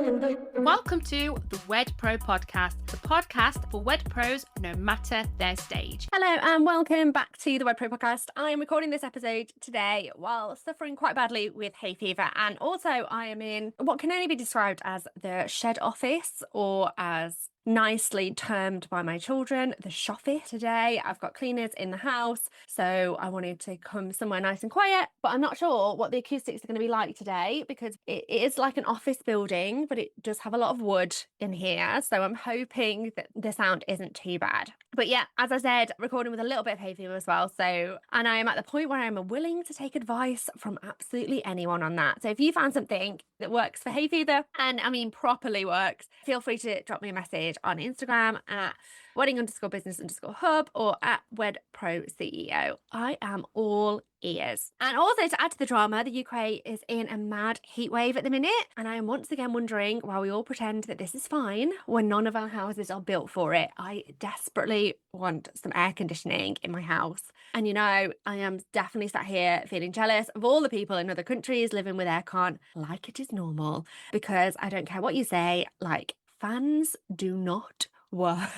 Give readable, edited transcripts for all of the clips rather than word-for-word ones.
Welcome to the WedPro podcast, the podcast for WedPros no matter their stage. Hello and welcome back to the WedPro podcast. I am recording this episode today while suffering quite badly with hay fever, and also I am in what can only be described as the shed office, or as nicely termed by my children, the shoffice. Today I've got cleaners in the house, so I wanted to come somewhere nice and quiet, but I'm not sure what the acoustics are going to be like today because it is like an office building, but it does have a lot of wood in here, so I'm hoping that the sound isn't too bad. But yeah, as I said, recording with a little bit of hay fever as well, and I am at the point where I'm willing to take advice from absolutely anyone on that. So if you found something that works for hay fever, and I mean properly works, feel free to drop me a message on Instagram at wedding_business_hub or at WedPro CEO. I am all ears. And also, to add to the drama, the UK is in a mad heat wave at the minute, and I am once again wondering why we all pretend that this is fine when none of our houses are built for it. I desperately want some air conditioning in my house. And you know, I am definitely sat here feeling jealous of all the people in other countries living with aircon like it is normal, because I don't care what you say, like, fans do not work.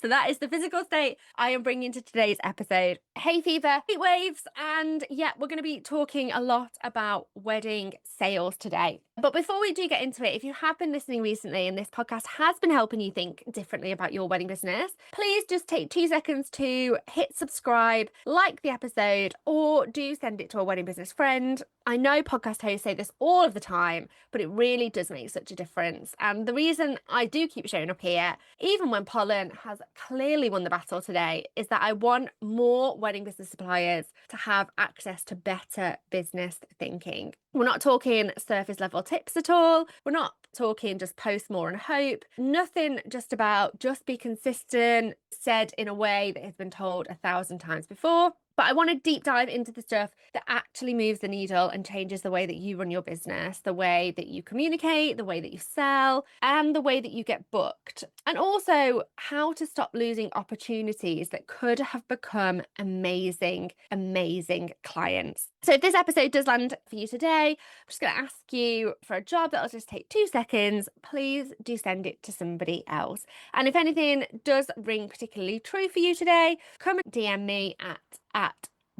So that is the physical state I am bringing to today's episode: hay fever, heat waves, and yeah, we're going to be talking a lot about wedding sales today. But before we do get into it, if you have been listening recently and this podcast has been helping you think differently about your wedding business, please just take 2 seconds to hit subscribe, like the episode, or do send it to a wedding business friend. I know podcast hosts say this all of the time, but it really does make such a difference. And the reason I do keep showing up here, even when pollen has clearly won the battle today, is that I want more wedding business suppliers to have access to better business thinking. We're not talking surface level tips at all. We're not talking just post more and hope. Nothing just about just be consistent, said in a way that has been told 1,000 times before. But I want to deep dive into the stuff that actually moves the needle and changes the way that you run your business, the way that you communicate, the way that you sell, and the way that you get booked. And also how to stop losing opportunities that could have become amazing, amazing clients. So if this episode does land for you today, I'm just going to ask you for a job that'll just take 2 seconds. Please do send it to somebody else. And if anything does ring particularly true for you today, come and DM me at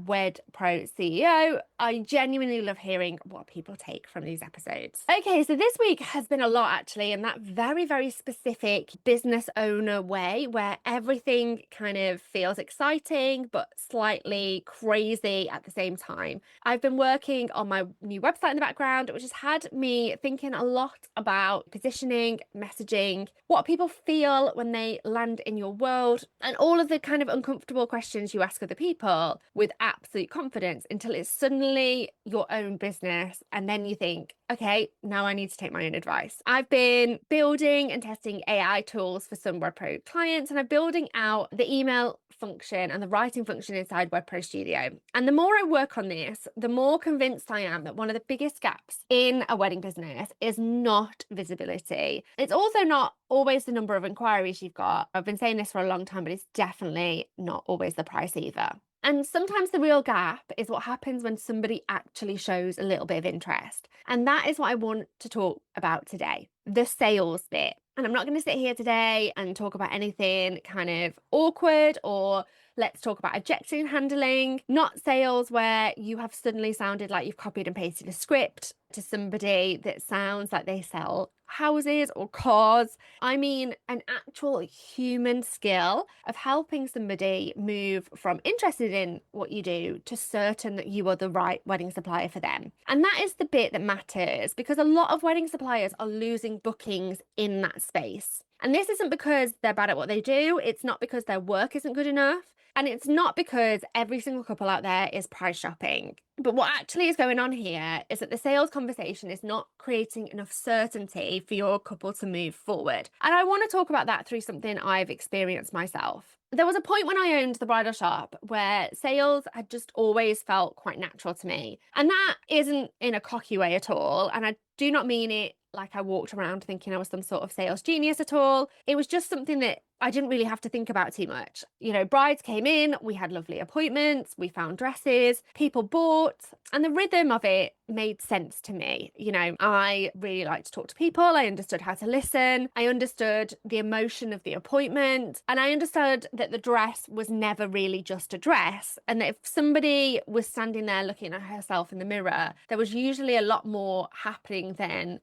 WedPro CEO. I genuinely love hearing what people take from these episodes. Okay, so this week has been a lot actually, in that very, very specific business owner way where everything kind of feels exciting but slightly crazy at the same time. I've been working on my new website in the background, which has had me thinking a lot about positioning, messaging, what people feel when they land in your world, and all of the kind of uncomfortable questions you ask other people with absolute confidence until it's suddenly your own business, and then you think, okay, now I need to take my own advice. I've been building and testing AI tools for some WedPro clients, and I'm building out the email function and the writing function inside WedPro Studio. And the more I work on this, the more convinced I am that one of the biggest gaps in a wedding business is not visibility. It's also not always the number of inquiries you've got. I've been saying this for a long time, but it's definitely not always the price either. And sometimes the real gap is what happens when somebody actually shows a little bit of interest. And that is what I want to talk about today, the sales bit. And I'm not going to sit here today and talk about anything kind of awkward, or let's talk about objection handling, not sales where you have suddenly sounded like you've copied and pasted a script to somebody that sounds like they sell houses or cars. I mean an actual human skill of helping somebody move from interested in what you do to certain that you are the right wedding supplier for them. And that is the bit that matters, because a lot of wedding suppliers are losing bookings in that space. And this isn't because they're bad at what they do. It's not because their work isn't good enough. And it's not because every single couple out there is price shopping. But what actually is going on here is that the sales conversation is not creating enough certainty for your couple to move forward. And I want to talk about that through something I've experienced myself. There was a point when I owned the bridal shop where sales had just always felt quite natural to me. And that isn't in a cocky way at all. And I do not mean it like I walked around thinking I was some sort of sales genius at all. It was just something that I didn't really have to think about too much. Brides came in, we had lovely appointments, we found dresses, people bought, and the rhythm of it made sense to me. I really like to talk to people. I understood how to listen. I understood the emotion of the appointment, and I understood that the dress was never really just a dress, and that if somebody was standing there looking at herself in the mirror, there was usually a lot more happening than,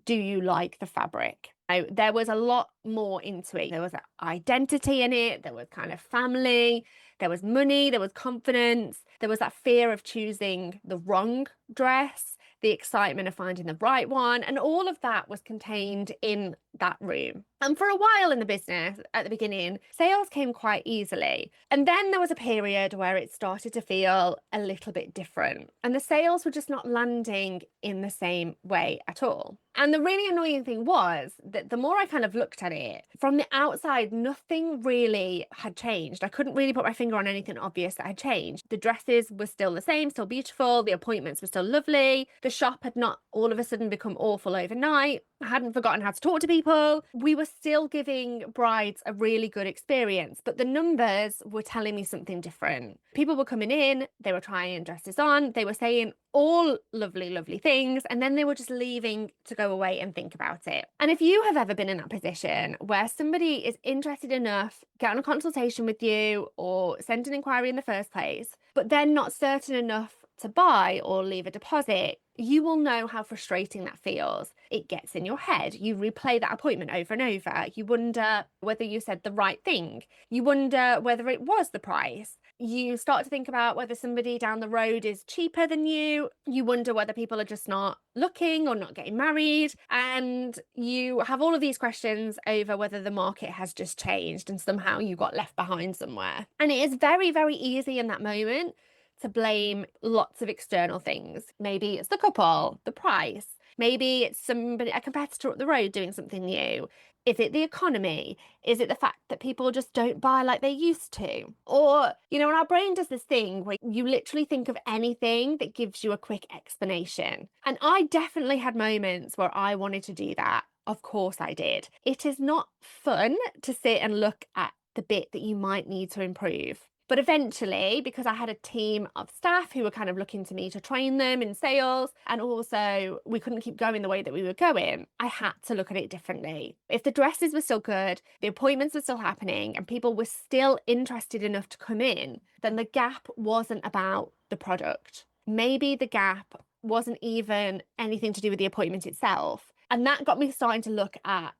do you like the fabric? There was a lot more into it. There was identity in it. There was kind of family. There was money. There was confidence. There was that fear of choosing the wrong dress, the excitement of finding the right one. And all of that was contained in that room. And for a while in the business, at the beginning, sales came quite easily. And then there was a period where it started to feel a little bit different. And the sales were just not landing in the same way at all. And the really annoying thing was that the more I kind of looked at it, from the outside, nothing really had changed. I couldn't really put my finger on anything obvious that had changed. The dresses were still the same, still beautiful. The appointments were still lovely. The shop had not all of a sudden become awful overnight. I hadn't forgotten how to talk to people. We were still giving brides a really good experience, but the numbers were telling me something different. People were coming in, they were trying dresses on, they were saying all lovely, lovely things, and then they were just leaving to go away and think about it. And if you have ever been in that position where somebody is interested enough, get on a consultation with you or send an inquiry in the first place, but they're not certain enough to buy or leave a deposit, you will know how frustrating that feels. It gets in your head. You replay that appointment over and over. You wonder whether you said the right thing. You wonder whether it was the price. You start to think about whether somebody down the road is cheaper than you. You wonder whether people are just not looking or not getting married. And you have all of these questions over whether the market has just changed and somehow you got left behind somewhere. And it is very, very easy in that moment to blame lots of external things. Maybe it's the couple, the price. Maybe it's a competitor up the road doing something new. Is it the economy? Is it the fact that people just don't buy like they used to? Or, and our brain does this thing where you literally think of anything that gives you a quick explanation. And I definitely had moments where I wanted to do that. Of course I did. It is not fun to sit and look at the bit that you might need to improve. But eventually, because I had a team of staff who were kind of looking to me to train them in sales, and also we couldn't keep going the way that we were going, I had to look at it differently. If the dresses were still good, the appointments were still happening, and people were still interested enough to come in, then the gap wasn't about the product. Maybe the gap wasn't even anything to do with the appointment itself. And that got me starting to look at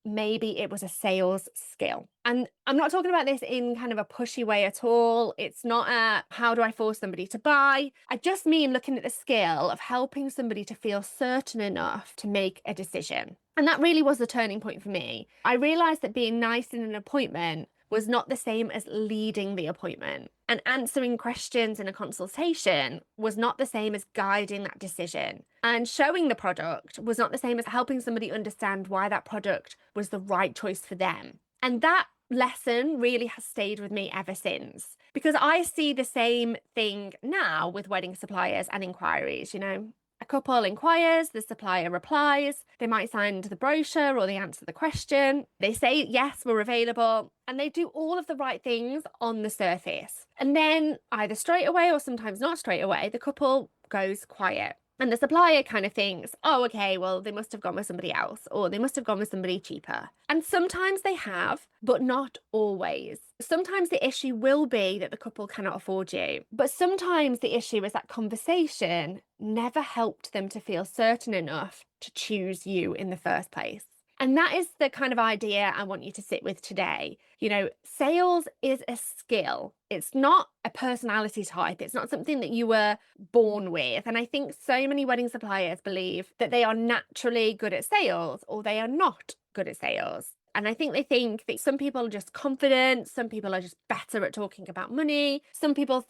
maybe it was a sales skill. And I'm not talking about this in kind of a pushy way at all. It's not a how do I force somebody to buy? I just mean looking at the skill of helping somebody to feel certain enough to make a decision. And that really was the turning point for me. I realized that being nice in an appointment was not the same as leading the appointment. And answering questions in a consultation was not the same as guiding that decision. And showing the product was not the same as helping somebody understand why that product was the right choice for them. And that lesson really has stayed with me ever since, because I see the same thing now with wedding suppliers and inquiries. A couple inquires, the supplier replies, they might send the brochure or they answer the question. They say, yes, we're available. And they do all of the right things on the surface. And then either straight away or sometimes not straight away, the couple goes quiet. And the supplier kind of thinks, oh, okay, well, they must have gone with somebody else, or they must have gone with somebody cheaper. And sometimes they have, but not always. Sometimes the issue will be that the couple cannot afford you. But sometimes the issue is that conversation never helped them to feel certain enough to choose you in the first place. And that is the kind of idea I want you to sit with today. Sales is a skill. It's not a personality type. It's not something that you were born with. And I think so many wedding suppliers believe that they are naturally good at sales or they are not good at sales. And I think they think that some people are just confident, some people are just better at talking about money, some people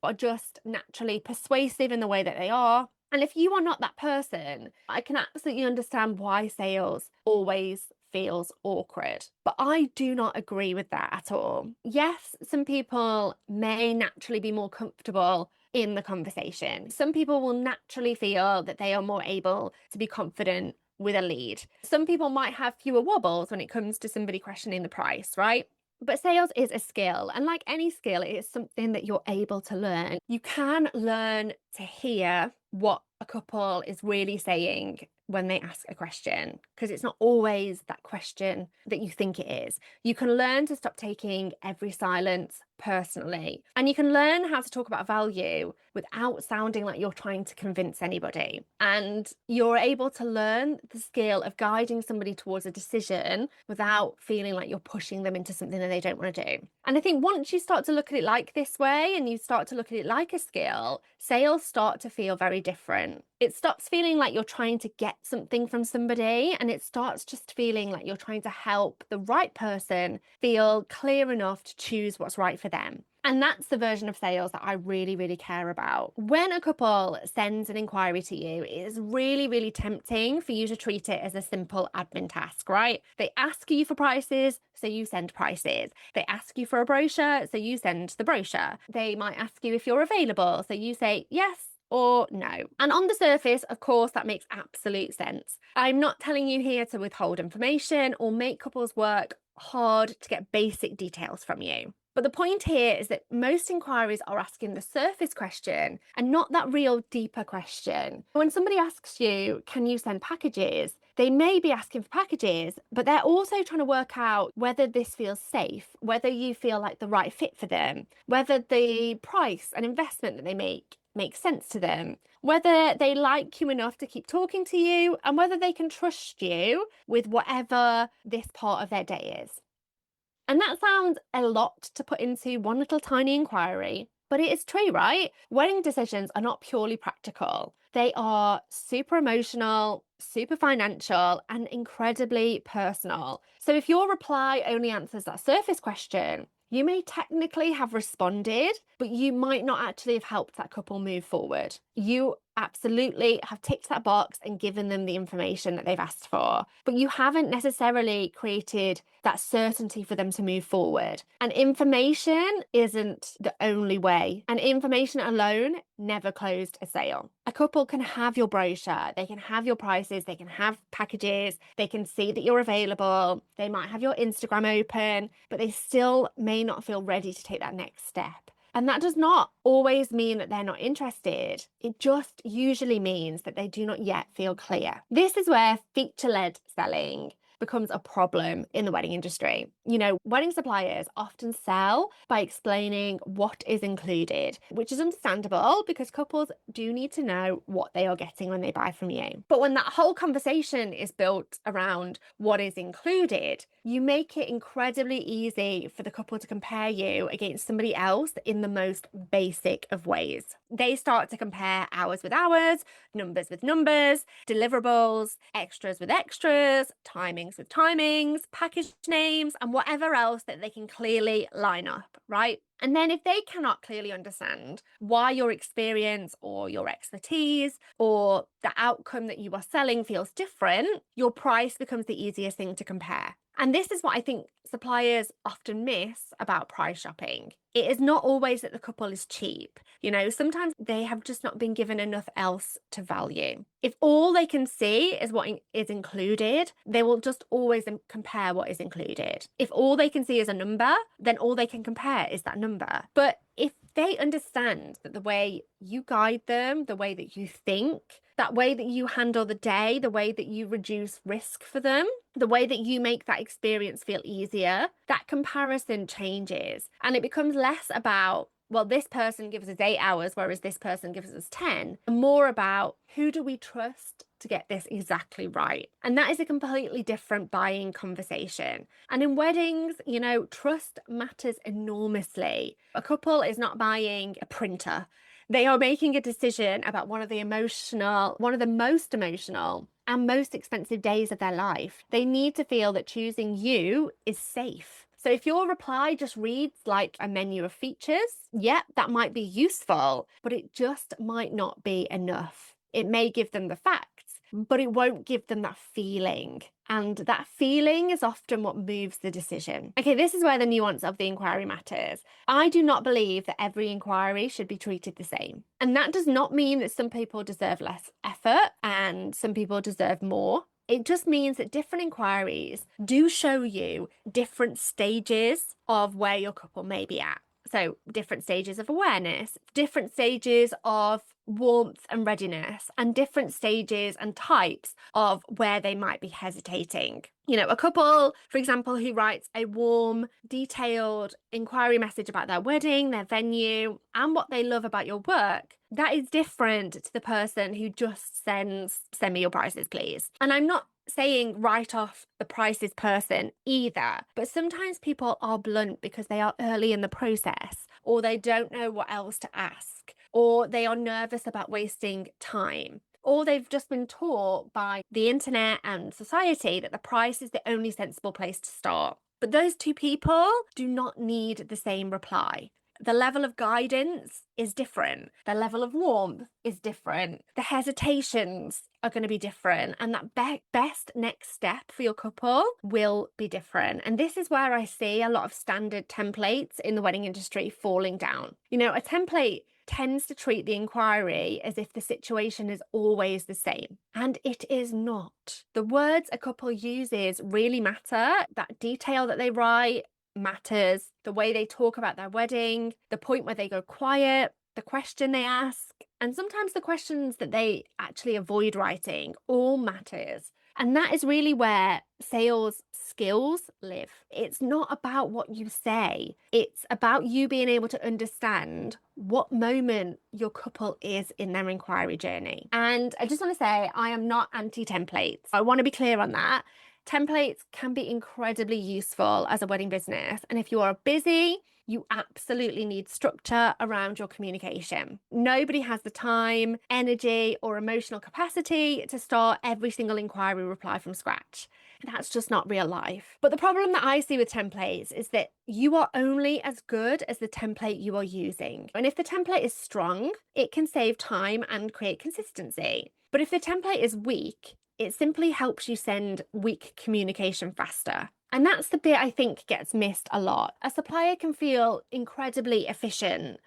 are just naturally persuasive in the way that they are. And if you are not that person, I can absolutely understand why sales always feels awkward. But I do not agree with that at all. Yes, some people may naturally be more comfortable in the conversation. Some people will naturally feel that they are more able to be confident with a lead. Some people might have fewer wobbles when it comes to somebody questioning the price, right? But sales is a skill, and like any skill, it is something that you're able to learn. You can learn to hear what a couple is really saying when they ask a question, because it's not always that question that you think it is. You can learn to stop taking every silence personally, and you can learn how to talk about value without sounding like you're trying to convince anybody. And you're able to learn the skill of guiding somebody towards a decision without feeling like you're pushing them into something that they don't want to do. And I think once you start to look at it like this way, and you start to look at it like a skill, sales start to feel very different. It stops feeling like you're trying to get something from somebody, and it starts just feeling like you're trying to help the right person feel clear enough to choose what's right for them. And that's the version of sales that I really, really care about. When a couple sends an inquiry to you, it is really, really tempting for you to treat it as a simple admin task, right? They ask you for prices, so you send prices. They ask you for a brochure, so you send the brochure. They might ask you if you're available, so you say yes or no. And on the surface, of course, that makes absolute sense. I'm not telling you here to withhold information or make couples work hard to get basic details from you. But the point here is that most inquiries are asking the surface question and not that real deeper question. When somebody asks you, can you send packages? They may be asking for packages, but they're also trying to work out whether this feels safe, whether you feel like the right fit for them, whether the price and investment that they make makes sense to them, whether they like you enough to keep talking to you, and whether they can trust you with whatever this part of their day is. And that sounds a lot to put into one little tiny inquiry, but it is true, right? Wedding decisions are not purely practical. They are super emotional, super financial, and incredibly personal. So if your reply only answers that surface question, you may technically have responded, but you might not actually have helped that couple move forward. You absolutely have ticked that box and given them the information that they've asked for, but you haven't necessarily created that certainty for them to move forward. And information isn't the only way, and information alone never closed a sale. A couple can have your brochure, they can have your prices, they can have packages, they can see that you're available, they might have your Instagram open, but they still may not feel ready to take that next step. And that does not always mean that they're not interested. It just usually means that they do not yet feel clear. This is where feature-led selling becomes a problem in the wedding industry. You know, wedding suppliers often sell by explaining what is included, which is understandable because couples do need to know what they are getting when they buy from you. But when that whole conversation is built around what is included, you make it incredibly easy for the couple to compare you against somebody else in the most basic of ways. They start to compare hours with hours, numbers with numbers, deliverables, extras with extras, timings with timings, package names, and whatever else that they can clearly line up, right? And then if they cannot clearly understand why your experience or your expertise or the outcome that you are selling feels different, your price becomes the easiest thing to compare. And this is what I think suppliers often miss about price shopping. It is not always that the couple is cheap. You know, sometimes they have just not been given enough else to value. If all they can see is what is included, they will just always compare what is included. If all they can see is a number, then all they can compare is that number. But if they understand that the way you guide them, the way that you think, that way that you handle the day, the way that you reduce risk for them, the way that you make that experience feel easier, that comparison changes. And it becomes less about, well, this person gives us 8 hours, whereas this person gives us 10, and more about who do we trust to get this exactly right. And that is a completely different buying conversation. And in weddings, you know, trust matters enormously. A couple is not buying a printer. They are making a decision about one of the most emotional and most expensive days of their life. They need to feel that choosing you is safe. So if your reply just reads like a menu of features, that might be useful, but it just might not be enough. It may give them the facts, but it won't give them that feeling. And that feeling is often what moves the decision. Okay, this is where the nuance of the inquiry matters. I do not believe that every inquiry should be treated the same. And that does not mean that some people deserve less effort and some people deserve more. It just means that different inquiries do show you different stages of where your couple may be at. So different stages of awareness, different stages of warmth and readiness, and different stages and types of where they might be hesitating. You know, a couple, for example, who writes a warm, detailed inquiry message about their wedding, their venue, and what they love about your work, that is different to the person who just sends, "Send me your prices, please." And I'm not saying write off the prices person either, but sometimes people are blunt because they are early in the process, or they don't know what else to ask, or they are nervous about wasting time, or they've just been taught by the internet and society that the price is the only sensible place to start. But those two people do not need the same reply. The level of guidance is different. The level of warmth is different. The hesitations are going to be different. And that best next step for your couple will be different. And this is where I see a lot of standard templates in the wedding industry falling down. You know, a template tends to treat the inquiry as if the situation is always the same. And it is not. The words a couple uses really matter. That detail that they write matters. The way they talk about their wedding, the point where they go quiet, the question they ask, and sometimes the questions that they actually avoid writing all matters. And that is really where sales skills live. It's not about what you say. It's about you being able to understand what moment your couple is in their inquiry journey. And I just want to say, I am not anti-templates. I want to be clear on that. Templates can be incredibly useful as a wedding business. And if you are busy, you absolutely need structure around your communication. Nobody has the time, energy, or emotional capacity to start every single inquiry reply from scratch. That's just not real life. But the problem that I see with templates is that you are only as good as the template you are using. And if the template is strong, it can save time and create consistency. But if the template is weak, it simply helps you send weak communication faster. And that's the bit I think gets missed a lot. A supplier can feel incredibly efficient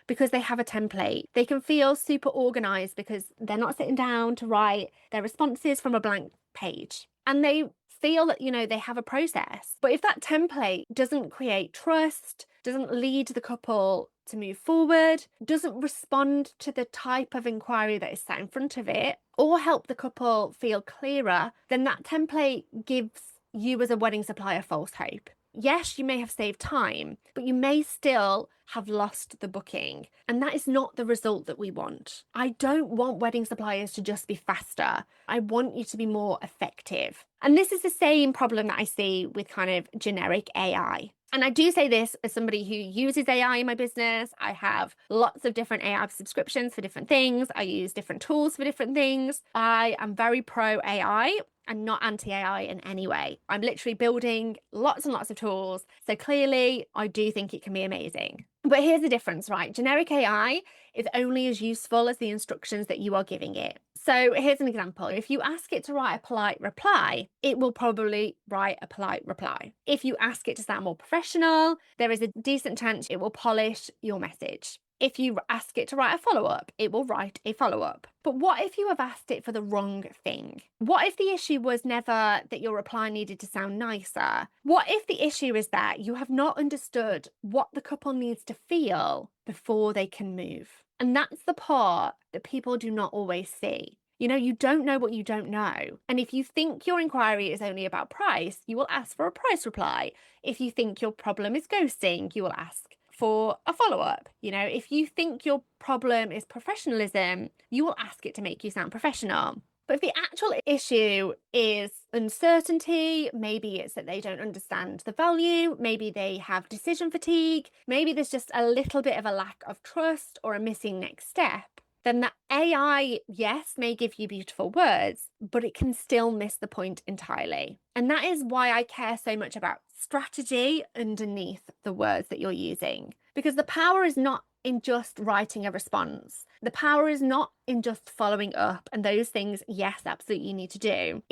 because they have a template. They can feel super organized because they're not sitting down to write their responses from a blank page. And they feel that, you know, they have a process. But if that template doesn't create trust, doesn't lead the couple to move forward, doesn't respond to the type of inquiry that is sat in front of it, or help the couple feel clearer, then that template gives you as a wedding supplier false hope. Yes, you may have saved time, but you may still have lost the booking. And that is not the result that we want. I don't want wedding suppliers to just be faster. I want you to be more effective. And this is the same problem that I see with kind of generic AI. And I do say this as somebody who uses AI in my business. I have lots of different AI subscriptions for different things. I use different tools for different things. I am very pro AI and not anti-AI in any way. I'm literally building lots and lots of tools. So clearly, I do think it can be amazing. But here's the difference, right? Generic AI is only as useful as the instructions that you are giving it. So here's an example. If you ask it to write a polite reply, it will probably write a polite reply. If you ask it to sound more professional, there is a decent chance it will polish your message. If you ask it to write a follow-up, it will write a follow-up. But what if you have asked it for the wrong thing? What if the issue was never that your reply needed to sound nicer? What if the issue is that you have not understood what the couple needs to feel before they can move? And that's the part that people do not always see. You know, you don't know what you don't know. And if you think your inquiry is only about price, you will ask for a price reply. If you think your problem is ghosting, you will ask for a follow-up. You know, if you think your problem is professionalism, you will ask it to make you sound professional. But if the actual issue is uncertainty, maybe it's that they don't understand the value, maybe they have decision fatigue, maybe there's just a little bit of a lack of trust or a missing next step, then the AI, yes, may give you beautiful words, but it can still miss the point entirely. And that is why I care so much about strategy underneath the words that you're using, because the power is not in just writing a response. The power is not in just following up, and those things, yes, absolutely you need to do.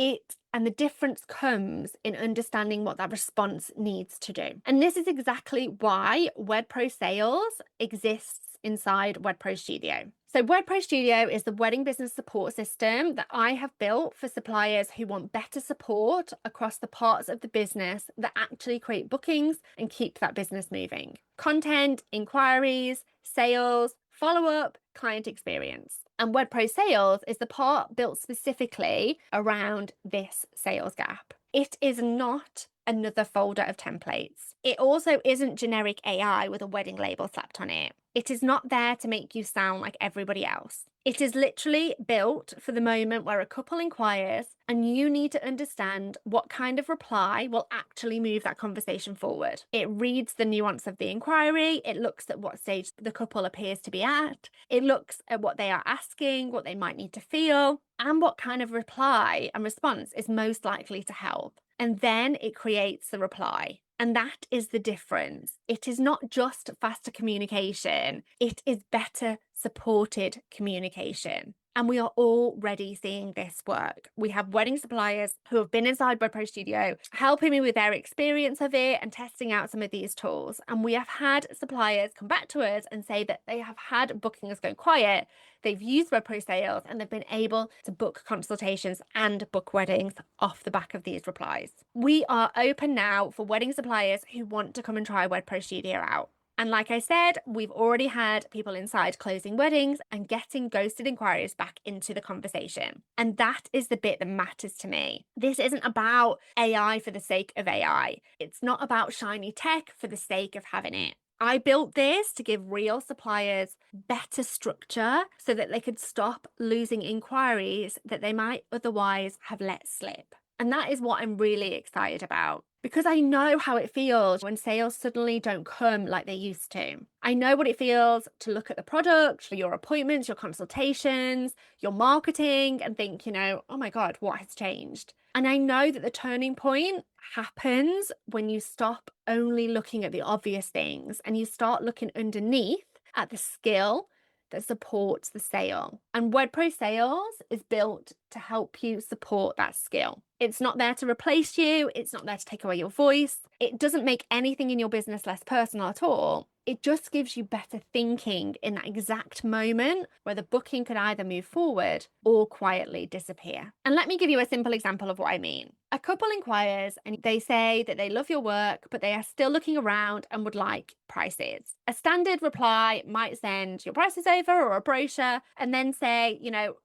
And the difference comes in understanding what that response needs to do. And this is exactly why WedPro Sales exists inside WedPro Studio. So WedPro Studio is the wedding business support system that I have built for suppliers who want better support across the parts of the business that actually create bookings and keep that business moving. Content, inquiries, sales, follow-up, client experience. And WedPro Sales is the part built specifically around this sales gap. It is not another folder of templates. It also isn't generic AI with a wedding label slapped on it. It is not there to make you sound like everybody else. It is literally built for the moment where a couple inquires and you need to understand what kind of reply will actually move that conversation forward. It reads the nuance of the inquiry. It looks at what stage the couple appears to be at. It looks at what they are asking, what they might need to feel, and what kind of reply and response is most likely to help. And then it creates the reply. And that is the difference. It is not just faster communication, it is better supported communication. And we are already seeing this work. We have wedding suppliers who have been inside WedPro Studio helping me with their experience of it and testing out some of these tools. And we have had suppliers come back to us and say that they have had bookings go quiet. They've used WedPro Sales and they've been able to book consultations and book weddings off the back of these replies. We are open now for wedding suppliers who want to come and try WedPro Studio out. And like I said, we've already had people inside closing weddings and getting ghosted inquiries back into the conversation. And that is the bit that matters to me. This isn't about AI for the sake of AI. It's not about shiny tech for the sake of having it. I built this to give real suppliers better structure so that they could stop losing inquiries that they might otherwise have let slip. And that is what I'm really excited about, because I know how it feels when sales suddenly don't come like they used to. I know what it feels to look at the product, your appointments, your consultations, your marketing, and think, oh my God, what has changed? And I know that the turning point happens when you stop only looking at the obvious things and you start looking underneath at the skill that supports the sale. And WedPro Sales is built to help you support that skill. It's not there to replace you. It's not there to take away your voice. It doesn't make anything in your business less personal at all. It just gives you better thinking in that exact moment where the booking could either move forward or quietly disappear. And let me give you a simple example of what I mean. A couple inquires and they say that they love your work, but they are still looking around and would like prices. A standard reply might send your prices over or a brochure and then say,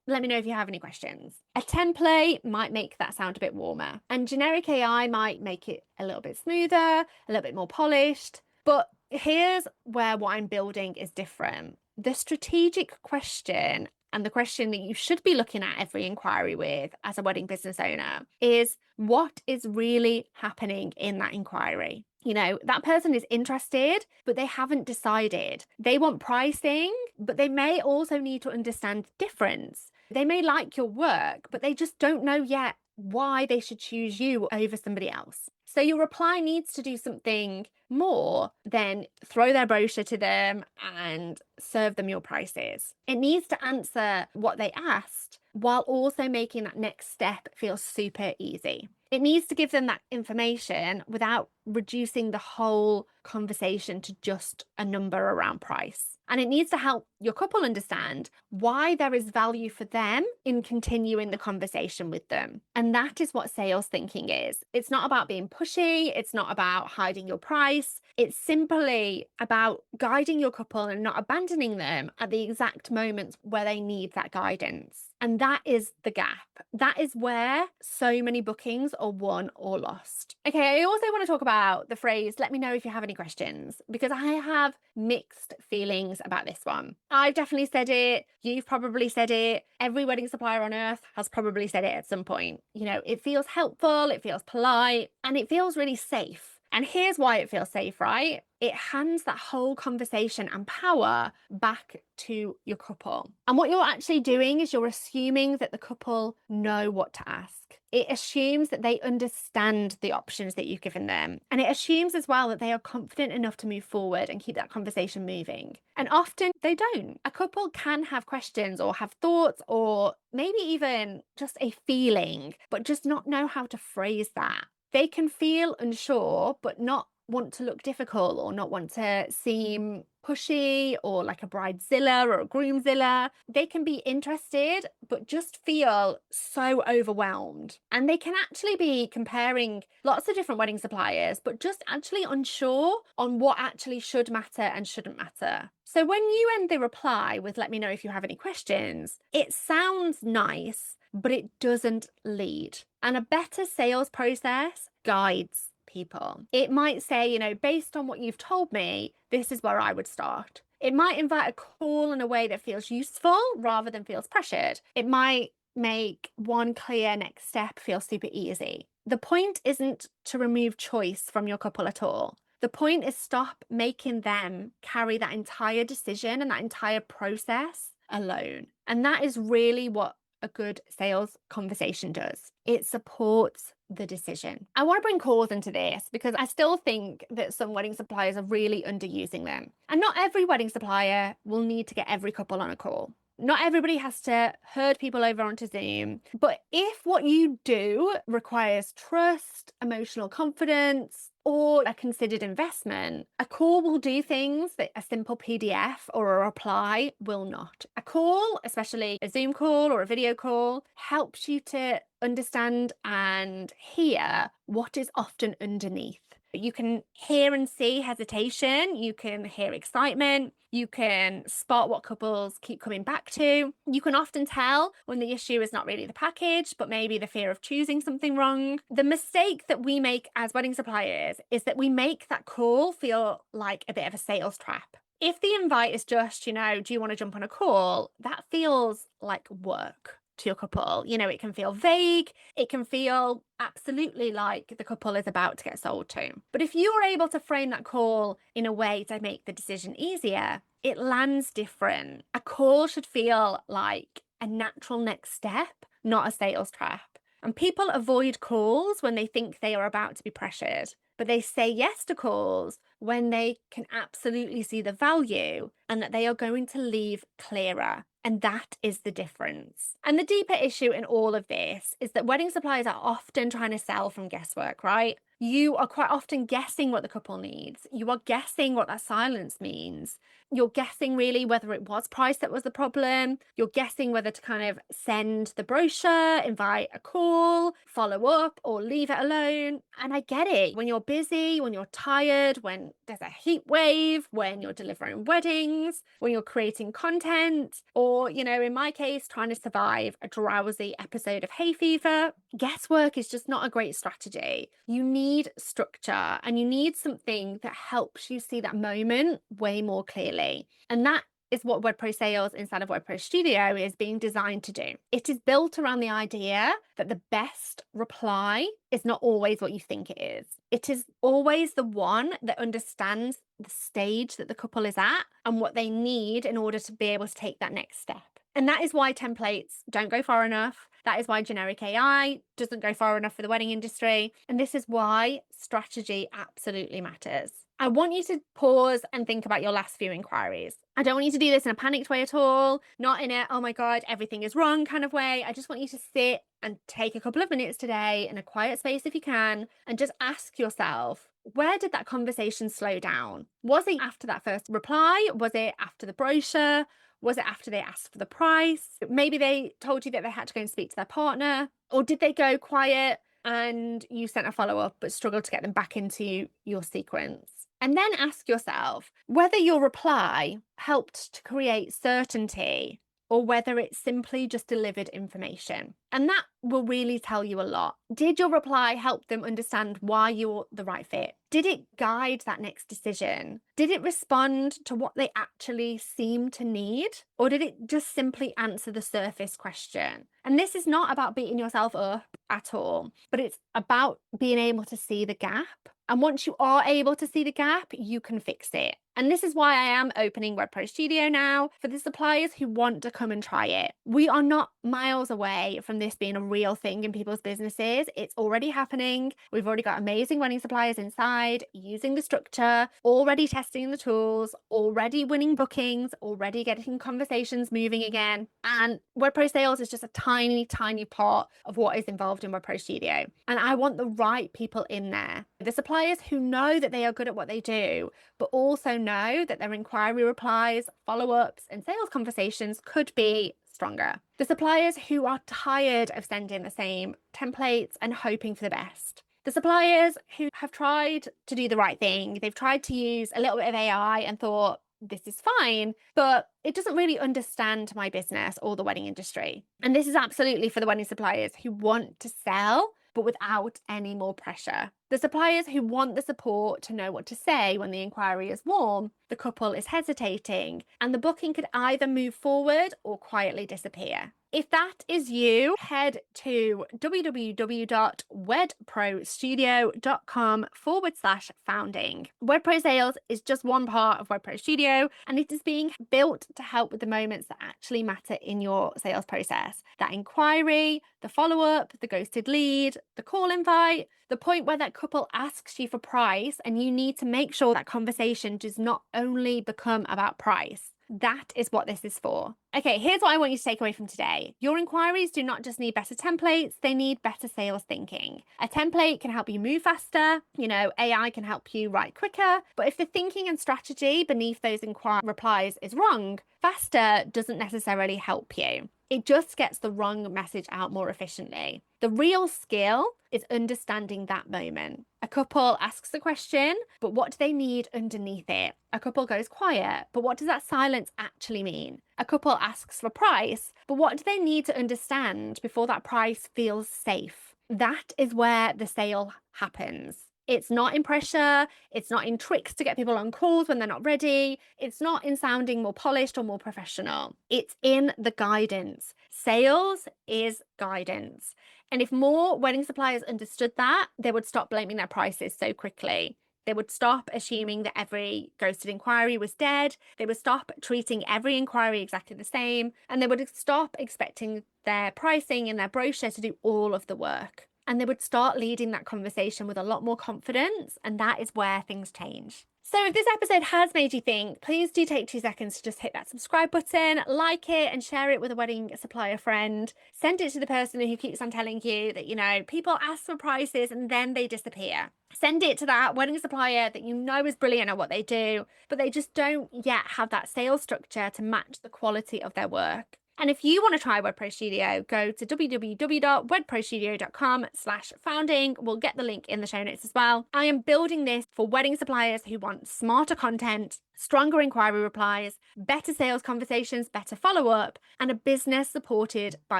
let me know if you have any questions. A template might make that sound a bit warmer, and generic AI might make it a little bit smoother, a little bit more polished. But here's where what I'm building is different. The strategic question, and the question that you should be looking at every inquiry with as a wedding business owner, is what is really happening in that inquiry? That person is interested, but they haven't decided. They want pricing, but they may also need to understand difference. They may like your work, but they just don't know yet why they should choose you over somebody else. So your reply needs to do something more than throw their brochure to them and serve them your prices. It needs to answer what they asked while also making that next step feel super easy. It needs to give them that information without reducing the whole conversation to just a number around price. And it needs to help your couple understand why there is value for them in continuing the conversation with them. And that is what sales thinking is. It's not about being pushy. It's not about hiding your price. It's simply about guiding your couple and not abandoning them at the exact moments where they need that guidance. And that is the gap. That is where so many bookings are won or lost. Okay, I also want to talk about the phrase, let me know if you have any questions, because I have mixed feelings about this one. I've definitely said it. You've probably said it. Every wedding supplier on earth has probably said it at some point. It feels helpful, it feels polite, and it feels really safe. And here's why it feels safe, right? It hands that whole conversation and power back to your couple. And what you're actually doing is you're assuming that the couple know what to ask. It assumes that they understand the options that you've given them. And it assumes as well that they are confident enough to move forward and keep that conversation moving. And often they don't. A couple can have questions or have thoughts or maybe even just a feeling, but just not know how to phrase that. They can feel unsure, but not want to look difficult or not want to seem pushy or like a bridezilla or a groomzilla. They can be interested, but just feel so overwhelmed. And they can actually be comparing lots of different wedding suppliers, but just actually unsure on what actually should matter and shouldn't matter. So when you end the reply with "let me know if you have any questions," it sounds nice, but it doesn't lead. And a better sales process guides people. It might say, based on what you've told me, this is where I would start. It might invite a call in a way that feels useful rather than feels pressured. It might make one clear next step feel super easy. The point isn't to remove choice from your couple at all. The point is stop making them carry that entire decision and that entire process alone. And that is really what a good sales conversation does. It supports the decision. I want to bring calls into this because I still think that some wedding suppliers are really underusing them. And not every wedding supplier will need to get every couple on a call. Not everybody has to herd people over onto Zoom. But if what you do requires trust, emotional confidence, or a considered investment, a call will do things that a simple PDF or a reply will not. A call, especially a Zoom call or a video call, helps you to understand and hear what is often underneath. You can hear and see hesitation, you can hear excitement, you can spot what couples keep coming back to. You can often tell when the issue is not really the package, but maybe the fear of choosing something wrong. The mistake that we make as wedding suppliers is that we make that call feel like a bit of a sales trap. If the invite is just, do you want to jump on a call? That feels like work to your couple. It can feel vague. It can feel absolutely like the couple is about to get sold to. But if you are able to frame that call in a way to make the decision easier, it lands different. A call should feel like a natural next step, not a sales trap. And people avoid calls when they think they are about to be pressured, but they say yes to calls when they can absolutely see the value and that they are going to leave clearer. And that is the difference. And the deeper issue in all of this is that wedding suppliers are often trying to sell from guesswork, right? You are quite often guessing what the couple needs. You are guessing what that silence means. You're guessing really whether it was price that was the problem. You're guessing whether to kind of send the brochure, invite a call, follow up, or leave it alone. And I get it. When you're busy, when you're tired, when there's a heat wave, when you're delivering weddings, when you're creating content, or, in my case, trying to survive a drowsy episode of hay fever, guesswork is just not a great strategy. You need structure and you need something that helps you see that moment way more clearly. And that is what WedPro Sales inside of WedPro Studio is being designed to do. It is built around the idea that the best reply is not always what you think it is. It is always the one that understands the stage that the couple is at and what they need in order to be able to take that next step. And that is why templates don't go far enough. That is why generic AI doesn't go far enough for the wedding industry. And this is why strategy absolutely matters. I want you to pause and think about your last few inquiries. I don't want you to do this in a panicked way at all, not in a, oh my God, everything is wrong kind of way. I just want you to sit and take a couple of minutes today in a quiet space if you can, and just ask yourself, where did that conversation slow down? Was it after that first reply? Was it after the brochure? Was it after they asked for the price? Maybe they told you that they had to go and speak to their partner, or did they go quiet and you sent a follow-up but struggled to get them back into your sequence? And then ask yourself whether your reply helped to create certainty or whether it's simply just delivered information. And that will really tell you a lot. Did your reply help them understand why you're the right fit? Did it guide that next decision? Did it respond to what they actually seem to need? Or did it just simply answer the surface question? And this is not about beating yourself up at all, but it's about being able to see the gap. And once you are able to see the gap, you can fix it. And this is why I am opening WedPro Studio now for the suppliers who want to come and try it. We are not miles away from this being a real thing in people's businesses. It's already happening. We've already got amazing wedding suppliers inside, using the structure, already testing the tools, already winning bookings, already getting conversations moving again. And WedPro Sales is just a tiny, tiny part of what is involved in WedPro Studio. And I want the right people in there. The suppliers who know that they are good at what they do, but also know that their inquiry replies, follow-ups, and sales conversations could be stronger. The suppliers who are tired of sending the same templates and hoping for the best. The suppliers who have tried to do the right thing, they've tried to use a little bit of AI and thought, this is fine, but it doesn't really understand my business or the wedding industry. And this is absolutely for the wedding suppliers who want to sell, but without any more pressure. The suppliers who want the support to know what to say when the inquiry is warm, the couple is hesitating, and the booking could either move forward or quietly disappear. If that is you, head to www.wedprostudio.com/founding. WedPro Sales is just one part of WedPro Studio, and it is being built to help with the moments that actually matter in your sales process. That inquiry, the follow-up, the ghosted lead, the call invite, the point where that couple asks you for price, and you need to make sure that conversation does not only become about price. That is what this is for. Okay, here's what I want you to take away from today. Your inquiries do not just need better templates, they need better sales thinking. A template can help you move faster, AI can help you write quicker, but if the thinking and strategy beneath those inquiry replies is wrong, faster doesn't necessarily help you. It just gets the wrong message out more efficiently. The real skill is understanding that moment. A couple asks a question, but what do they need underneath it? A couple goes quiet, but what does that silence actually mean? A couple asks for price, but what do they need to understand before that price feels safe? That is where the sale happens. It's not in pressure. It's not in tricks to get people on calls when they're not ready. It's not in sounding more polished or more professional. It's in the guidance. Sales is guidance. And if more wedding suppliers understood that, they would stop blaming their prices so quickly. They would stop assuming that every ghosted inquiry was dead. They would stop treating every inquiry exactly the same. And they would stop expecting their pricing and their brochure to do all of the work. And they would start leading that conversation with a lot more confidence. And that is where things change. So if this episode has made you think, please do take 2 seconds to just hit that subscribe button, like it, and share it with a wedding supplier friend. Send it to the person who keeps on telling you that, people ask for prices and then they disappear. Send it to that wedding supplier that is brilliant at what they do, but they just don't yet have that sales structure to match the quality of their work. And if you want to try WedPro Studio, go to www.wedprostudio.com/founding. We'll get the link in the show notes as well. I am building this for wedding suppliers who want smarter content, stronger inquiry replies, better sales conversations, better follow-up, and a business supported by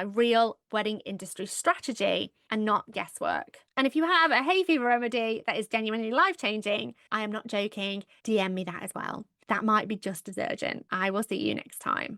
real wedding industry strategy and not guesswork. And if you have a hay fever remedy that is genuinely life-changing, I am not joking, DM me that as well. That might be just as urgent. I will see you next time.